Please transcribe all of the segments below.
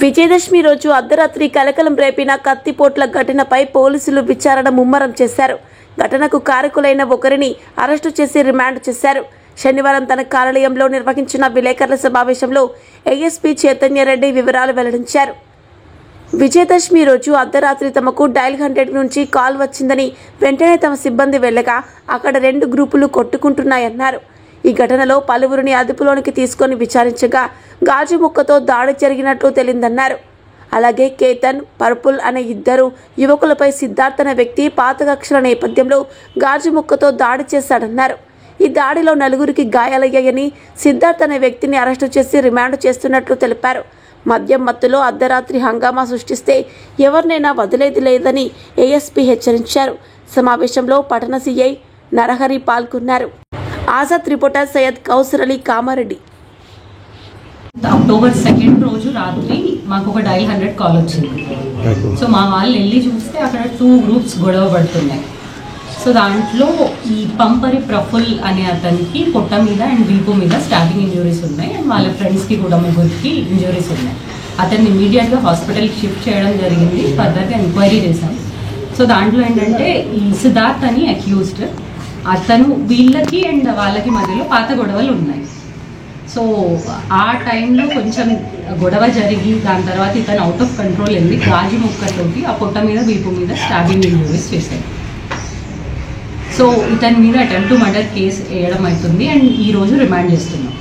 విజయదశమి రోజు అర్ధరాత్రి కలకలం రేపిన కత్తిపోట్ల ఘటనపై పోలీసులు విచారణ ముమ్మరం చేశారు. ఘటనకు కారకులైన ఒకరిని అరెస్టు చేసి రిమాండ్ చేశారు. శనివారం తన కార్యాలయంలో నిర్వహించిన విలేకరుల సమావేశంలో ఏఎస్పీ చైతన్యరెడ్డి వివరాలు వెల్లడించారు. విజయదశమి రోజు అర్ధరాత్రి తమకు డయల్ 100 నుంచి కాల్ వచ్చిందని వెంటనే తమ సిబ్బంది వెళ్ళగా అక్కడ 2 గ్రూపులు కొట్టుకుంటున్నాయన్నారు. ఈ ఘటనలో పలువురిని అదుపులోనికి తీసుకొని విచారించగా గాజు ముక్కతో దాడి జరిగినట్లు తెలిందన్నారు. అలాగే కేతన్, పర్పుల్ అనే 2 యువకులపై సిద్ధార్థ్ అనే వ్యక్తి పాత కక్షల నేపథ్యంలో గాజు ముక్కతో దాడి చేశాడన్నారు. ఈ దాడిలో 4గురికి గాయాలయ్యాయని, సిద్ధార్థ్ అనే వ్యక్తిని అరెస్టు చేసి రిమాండ్ చేస్తున్నట్లు తెలిపారు. మద్యం మత్తులో అర్ధరాత్రి హంగామా సృష్టిస్తే ఎవరినైనా వదిలేది లేదని ఏఎస్పీ హెచ్చరించారు. సమావేశంలో పట్టణ సీఐ నరహరి పాల్గొన్నారు. ఆజాద్ రిపోర్టర్ సయ్యద్ కౌసర్ అలీ కామారెడ్డి. అక్టోబర్ 2 రోజు రాత్రి మాకు ఒక డయల్ 100 కాల్ వచ్చింది. సో మా వాళ్ళు వెళ్ళి చూస్తే అక్కడ 2 గ్రూప్స్ గొడవ పడుతున్నాయి. సో దాంట్లో ఈ పంపరి ప్రఫుల్ అనే అతనికి పొట్ట మీద అండ్ వీపు మీద స్టాబింగ్ ఇంజురీస్ ఉన్నాయి. అండ్ వాళ్ళ ఫ్రెండ్స్కి కూడా 3 ఇంజురీస్ ఉన్నాయి. అతన్ని ఇమీడియట్గా హాస్పిటల్కి షిఫ్ట్ చేయడం జరిగింది. ఫర్దర్గా ఎంక్వైరీ చేశాం. సో దాంట్లో ఏంటంటే ఈ సిద్ధార్థ్ అని అక్యూజ్డ్, అతను వీళ్ళకి అండ్ వాళ్ళకి మధ్యలో పాత గొడవలు ఉన్నాయి. సో ఆ టైంలో కొంచెం గొడవ జరిగి దాని తర్వాత ఇతను అవుట్ ఆఫ్ కంట్రోల్ వెళ్ళి గాజు ముక్కతోటి ఆ పొట్ట మీద వీపు మీద స్టాబింగ్ ఇంజురీస్ చేశాడు. సో ఇతని మీద అటెంప్ట్ టు మర్డర్ కేసు వేయడం అవుతుంది అండ్ ఈరోజు రిమాండ్ చేస్తున్నాం.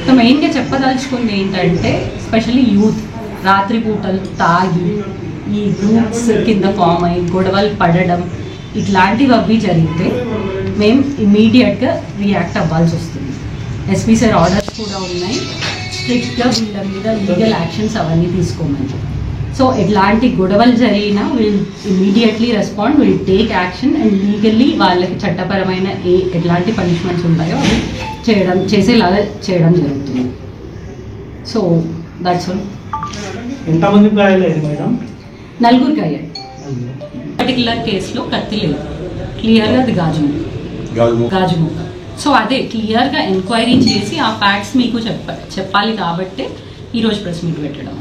సో మెయిన్గా చెప్పదలుచుకుంది ఏంటంటే స్పెషల్లీ యూత్ రాత్రిపూటలు తాగి ఈ గ్రూప్స్ కింద ఫామ్ అయ్యి గొడవలు పడడం ఇట్లాంటివి అవి జరిగితే మేము ఇమీడియట్గా రియాక్ట్ అవ్వాల్సి వస్తుంది. ఎస్పీ సార్ ఆర్డర్స్ కూడా ఉన్నాయి, స్ట్రిక్ట్గా వీళ్ళ మీద లీగల్ యాక్షన్స్ అవన్నీ తీసుకోమని. సో ఎట్లాంటి గొడవలు జరిగినా will immediately respond, will take action and legally వాళ్ళకి చట్టపరమైన ఎట్లాంటి పనిష్మెంట్స్ ఉంటాయో అవి చేసేలాగా చేయడం జరుగుతుంది. So that's all. ఎంతమంది గాయాలయ్యారు మేడం? 4 అయ్యాయి. పర్టికులర్ కేసులో కత్తి లేదు, క్లియర్గా అది గాజు ముక్క. సో అదే క్లియర్గా ఎంక్వైరీ చేసి ఆ ఫ్యాక్ట్స్ మీకు చెప్పాలి కాబట్టి ఈరోజు ప్రెస్ మీట్ పెట్టడం.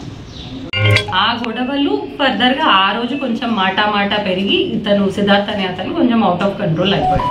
ఆ గొడవలు ఫర్దర్గా ఆ రోజు కొంచెం మాట పెరిగి ఇతను సిద్ధార్థ్ అనే అతను కొంచెం అవుట్ ఆఫ్ కంట్రోల్ అయిపోయాడు.